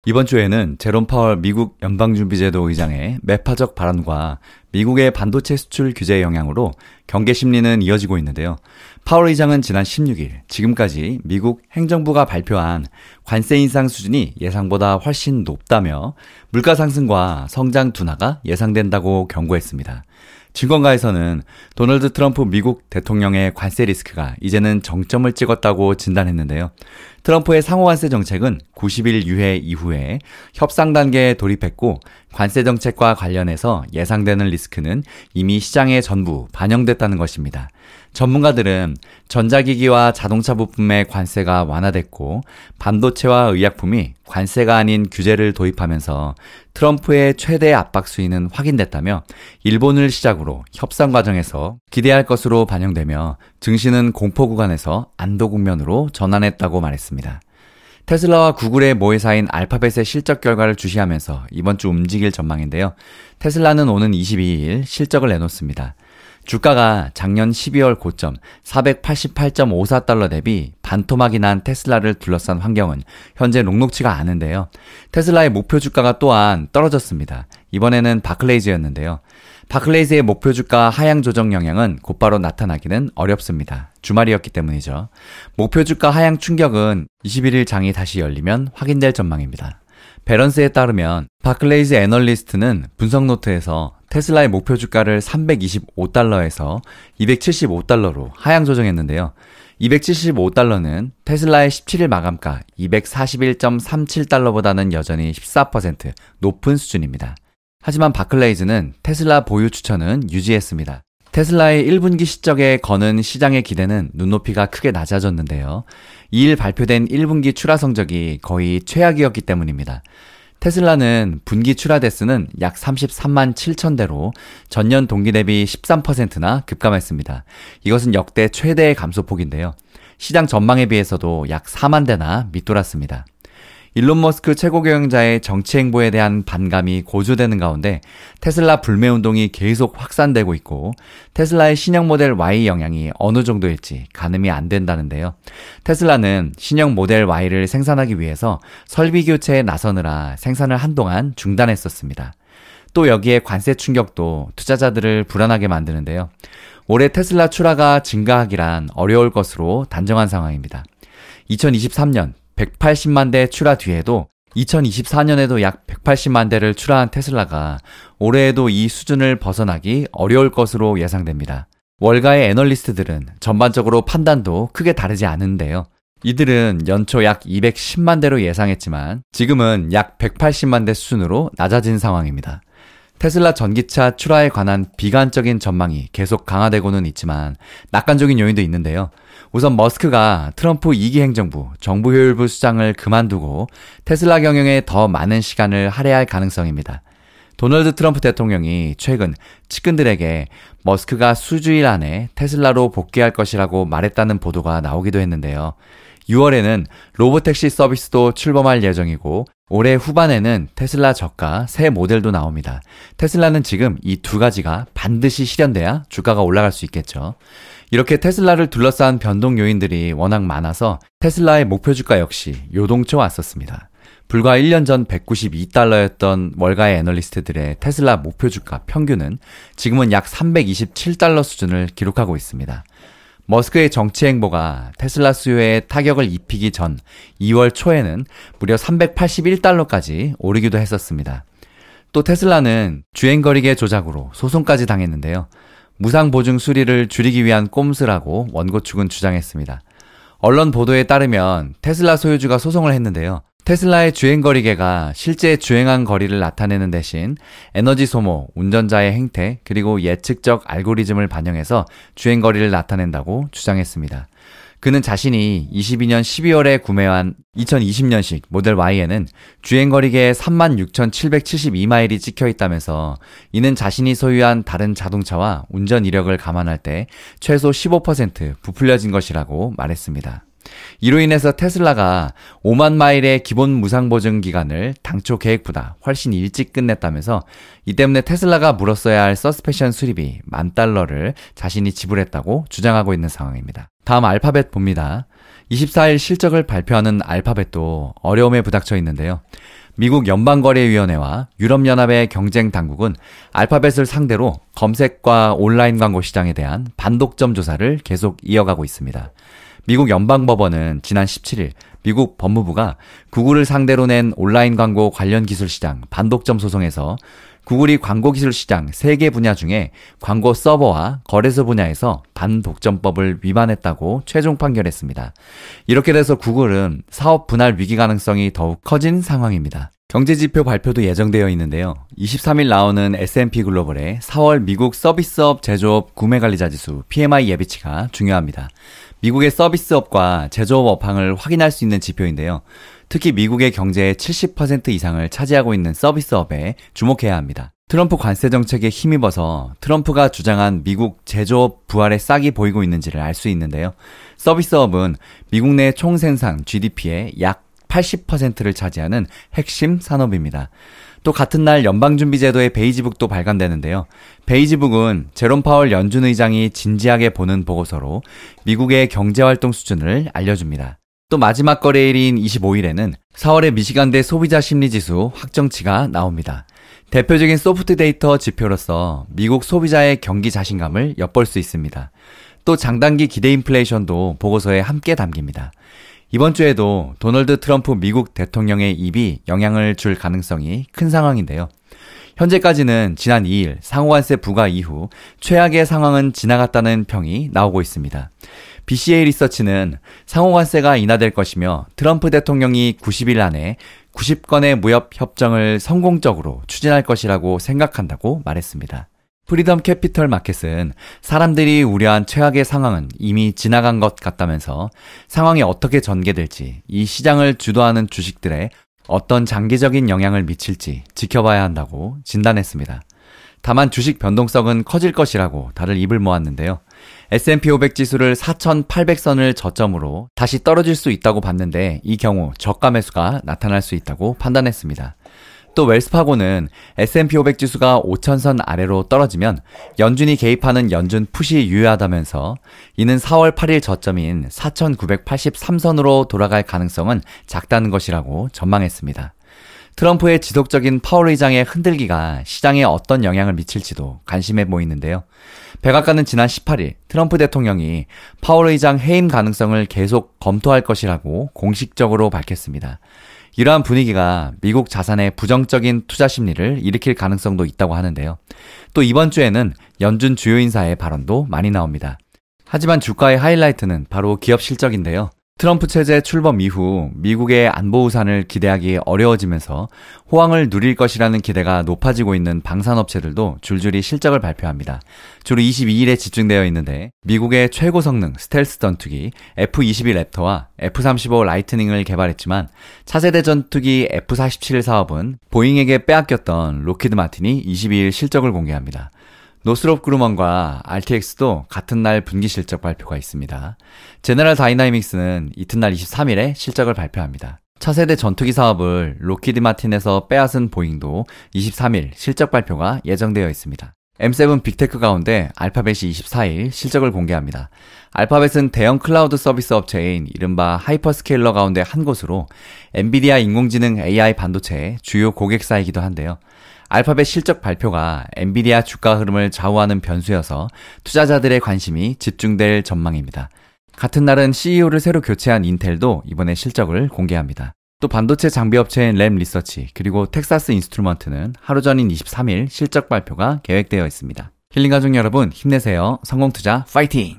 이번 주에는 제롬 파월 미국 연방준비제도 의장의 매파적 발언과 미국의 반도체 수출 규제 영향으로 경계 심리는 이어지고 있는데요. 파월 의장은 지난 16일 지금까지 미국 행정부가 발표한 관세 인상 수준이 예상보다 훨씬 높다며 물가 상승과 성장 둔화가 예상된다고 경고했습니다. 증권가에서는 도널드 트럼프 미국 대통령의 관세 리스크가 이제는 정점을 찍었다고 진단했는데요. 트럼프의 상호관세 정책은 90일 유예 이후에 협상 단계에 돌입했고 관세 정책과 관련해서 예상되는 리스크는 이미 시장에 전부 반영됐다는 것입니다. 전문가들은 전자기기와 자동차 부품의 관세가 완화됐고 반도체와 의약품이 관세가 아닌 규제를 도입하면서 트럼프의 최대 압박 수위는 확인됐다며 일본을 시작으로 협상 과정에서 기대할 것으로 반영되며 증시는 공포 구간에서 안도 국면으로 전환했다고 말했습니다. 테슬라와 구글의 모회사인 알파벳의 실적 결과를 주시하면서 이번 주 움직일 전망인데요. 테슬라는 오는 22일 실적을 내놓습니다. 주가가 작년 12월 고점 488.54달러 대비 반토막이 난 테슬라를 둘러싼 환경은 현재 녹록치가 않은데요. 테슬라의 목표 주가가 또한 떨어졌습니다. 이번에는 바클레이즈였는데요. 바클레이즈의 목표 주가 하향 조정 영향은 곧바로 나타나기는 어렵습니다. 주말이었기 때문이죠. 목표 주가 하향 충격은 21일 장이 다시 열리면 확인될 전망입니다. 밸런스에 따르면 바클레이즈 애널리스트는 분석 노트에서 테슬라의 목표 주가를 325달러에서 275달러로 하향 조정했는데요. 275달러는 테슬라의 17일 마감가 241.37달러보다는 여전히 14% 높은 수준입니다. 하지만 바클레이즈는 테슬라 보유 추천은 유지했습니다. 테슬라의 1분기 실적에 거는 시장의 기대는 눈높이가 크게 낮아졌는데요. 2일 발표된 1분기 출하 성적이 거의 최악이었기 때문입니다. 테슬라는 분기 출하 대수는 약 33만 7천 대로 전년 동기 대비 13%나 급감했습니다. 이것은 역대 최대의 감소폭인데요. 시장 전망에 비해서도 약 4만 대나 밑돌았습니다. 일론 머스크 최고 경영자의 정치 행보에 대한 반감이 고조되는 가운데 테슬라 불매운동이 계속 확산되고 있고 테슬라의 신형 모델 Y 영향이 어느 정도일지 가늠이 안 된다는데요. 테슬라는 신형 모델 Y를 생산하기 위해서 설비 교체에 나서느라 생산을 한동안 중단했었습니다. 또 여기에 관세 충격도 투자자들을 불안하게 만드는데요. 올해 테슬라 출하가 증가하기란 어려울 것으로 단정한 상황입니다. 2023년 180만 대 출하 뒤에도 2024년에도 약 180만 대를 출하한 테슬라가 올해에도 이 수준을 벗어나기 어려울 것으로 예상됩니다. 월가의 애널리스트들은 전반적으로 판단도 크게 다르지 않은데요. 이들은 연초 약 210만 대로 예상했지만 지금은 약 180만 대 수준으로 낮아진 상황입니다. 테슬라 전기차 출하에 관한 비관적인 전망이 계속 강화되고는 있지만 낙관적인 요인도 있는데요. 우선 머스크가 트럼프 2기 행정부 정부효율부 수장을 그만두고 테슬라 경영에 더 많은 시간을 할애할 가능성입니다. 도널드 트럼프 대통령이 최근 측근들에게 머스크가 수주일 안에 테슬라로 복귀할 것이라고 말했다는 보도가 나오기도 했는데요. 6월에는 로보택시 서비스도 출범할 예정이고 올해 후반에는 테슬라 저가 새 모델도 나옵니다. 테슬라는 지금 이 두 가지가 반드시 실현돼야 주가가 올라갈 수 있겠죠. 이렇게 테슬라를 둘러싼 변동 요인들이 워낙 많아서 테슬라의 목표 주가 역시 요동쳐 왔었습니다. 불과 1년 전 192달러였던 월가의 애널리스트들의 테슬라 목표 주가 평균은 지금은 약 327달러 수준을 기록하고 있습니다. 머스크의 정치 행보가 테슬라 수요에 타격을 입히기 전 2월 초에는 무려 381달러까지 오르기도 했었습니다. 또 테슬라는 주행거리계 조작으로 소송까지 당했는데요. 무상보증 수리를 줄이기 위한 꼼수라고 원고 측은 주장했습니다. 언론 보도에 따르면 테슬라 소유주가 소송을 했는데요. 테슬라의 주행거리계가 실제 주행한 거리를 나타내는 대신 에너지 소모, 운전자의 행태, 그리고 예측적 알고리즘을 반영해서 주행거리를 나타낸다고 주장했습니다. 그는 자신이 22년 12월에 구매한 2020년식 모델 Y에는 주행거리계에 36,772마일이 찍혀 있다면서 이는 자신이 소유한 다른 자동차와 운전 이력을 감안할 때 최소 15% 부풀려진 것이라고 말했습니다. 이로 인해서 테슬라가 5만 마일의 기본 무상보증 기간을 당초 계획보다 훨씬 일찍 끝냈다면서 이 때문에 테슬라가 물었어야 할 서스펜션 수리비 $10,000를 자신이 지불했다고 주장하고 있는 상황입니다. 다음 알파벳 봅니다. 24일 실적을 발표하는 알파벳도 어려움에 부닥쳐 있는데요. 미국 연방거래위원회와 유럽연합의 경쟁 당국은 알파벳을 상대로 검색과 온라인 광고 시장에 대한 반독점 조사를 계속 이어가고 있습니다. 미국 연방법원은 지난 17일 미국 법무부가 구글을 상대로 낸 온라인 광고 관련 기술 시장 반독점 소송에서 구글이 광고 기술 시장 3개 분야 중에 광고 서버와 거래소 분야에서 반독점법을 위반했다고 최종 판결했습니다. 이렇게 돼서 구글은 사업 분할 위기 가능성이 더욱 커진 상황입니다. 경제지표 발표도 예정되어 있는데요. 23일 나오는 S&P 글로벌의 4월 미국 서비스업 제조업 구매관리자지수 PMI 예비치가 중요합니다. 미국의 서비스업과 제조업 업황을 확인할 수 있는 지표인데요. 특히 미국의 경제의 70% 이상을 차지하고 있는 서비스업에 주목해야 합니다. 트럼프 관세 정책에 힘입어서 트럼프가 주장한 미국 제조업 부활의 싹이 보이고 있는지를 알 수 있는데요. 서비스업은 미국 내 총생산 GDP의 약 80%를 차지하는 핵심 산업입니다. 또 같은 날 연방준비제도의 베이지북도 발간되는데요. 베이지북은 제롬 파월 연준 의장이 진지하게 보는 보고서로 미국의 경제활동 수준을 알려줍니다. 또 마지막 거래일인 25일에는 4월의 미시간대 소비자 심리지수 확정치가 나옵니다. 대표적인 소프트 데이터 지표로서 미국 소비자의 경기 자신감을 엿볼 수 있습니다. 또 장단기 기대 인플레이션도 보고서에 함께 담깁니다. 이번 주에도 도널드 트럼프 미국 대통령의 입이 영향을 줄 가능성이 큰 상황인데요. 현재까지는 지난 2일 상호관세 부과 이후 최악의 상황은 지나갔다는 평이 나오고 있습니다. BCA 리서치는 상호관세가 인하될 것이며 트럼프 대통령이 90일 안에 90건의 무역 협정을 성공적으로 추진할 것이라고 생각한다고 말했습니다. 프리덤 캐피털 마켓은 사람들이 우려한 최악의 상황은 이미 지나간 것 같다면서 상황이 어떻게 전개될지 이 시장을 주도하는 주식들에 어떤 장기적인 영향을 미칠지 지켜봐야 한다고 진단했습니다. 다만 주식 변동성은 커질 것이라고 다들 입을 모았는데요. S&P 500 지수를 4,800선을 저점으로 다시 떨어질 수 있다고 봤는데 이 경우 저가 매수가 나타날 수 있다고 판단했습니다. 또 웰스파고는 S&P 500 지수가 5,000선 아래로 떨어지면 연준이 개입하는 연준 풋이 유효하다면서 이는 4월 8일 저점인 4,983선으로 돌아갈 가능성은 작다는 것이라고 전망했습니다. 트럼프의 지속적인 파월 의장의 흔들기가 시장에 어떤 영향을 미칠지도 관심해 보이는데요. 백악관은 지난 18일 트럼프 대통령이 파월 의장 해임 가능성을 계속 검토할 것이라고 공식적으로 밝혔습니다. 이러한 분위기가 미국 자산의 부정적인 투자 심리를 일으킬 가능성도 있다고 하는데요. 또 이번 주에는 연준 주요 인사의 발언도 많이 나옵니다. 하지만 주가의 하이라이트는 바로 기업 실적인데요. 트럼프 체제 출범 이후 미국의 안보 우산을 기대하기 어려워지면서 호황을 누릴 것이라는 기대가 높아지고 있는 방산업체들도 줄줄이 실적을 발표합니다. 주로 22일에 집중되어 있는데 미국의 최고 성능 스텔스 전투기 F-22 랩터와 F-35 라이트닝을 개발했지만 차세대 전투기 F-47 사업은 보잉에게 빼앗겼던 록히드 마틴이 22일 실적을 공개합니다. 노스롭 그루먼과 RTX도 같은 날 분기 실적 발표가 있습니다. 제너럴 다이나믹스는 이튿날 23일에 실적을 발표합니다. 차세대 전투기 사업을 록히드 마틴에서 빼앗은 보잉도 23일 실적 발표가 예정되어 있습니다. M7 빅테크 가운데 알파벳이 24일 실적을 공개합니다. 알파벳은 대형 클라우드 서비스 업체인 이른바 하이퍼스케일러 가운데 한 곳으로 엔비디아 인공지능 AI 반도체의 주요 고객사이기도 한데요. 알파벳 실적 발표가 엔비디아 주가 흐름을 좌우하는 변수여서 투자자들의 관심이 집중될 전망입니다. 같은 날은 CEO를 새로 교체한 인텔도 이번에 실적을 공개합니다. 또 반도체 장비 업체인 램 리서치 그리고 텍사스 인스트루먼트는 하루 전인 23일 실적 발표가 계획되어 있습니다. 힐링 가족 여러분 힘내세요. 성공투자 파이팅!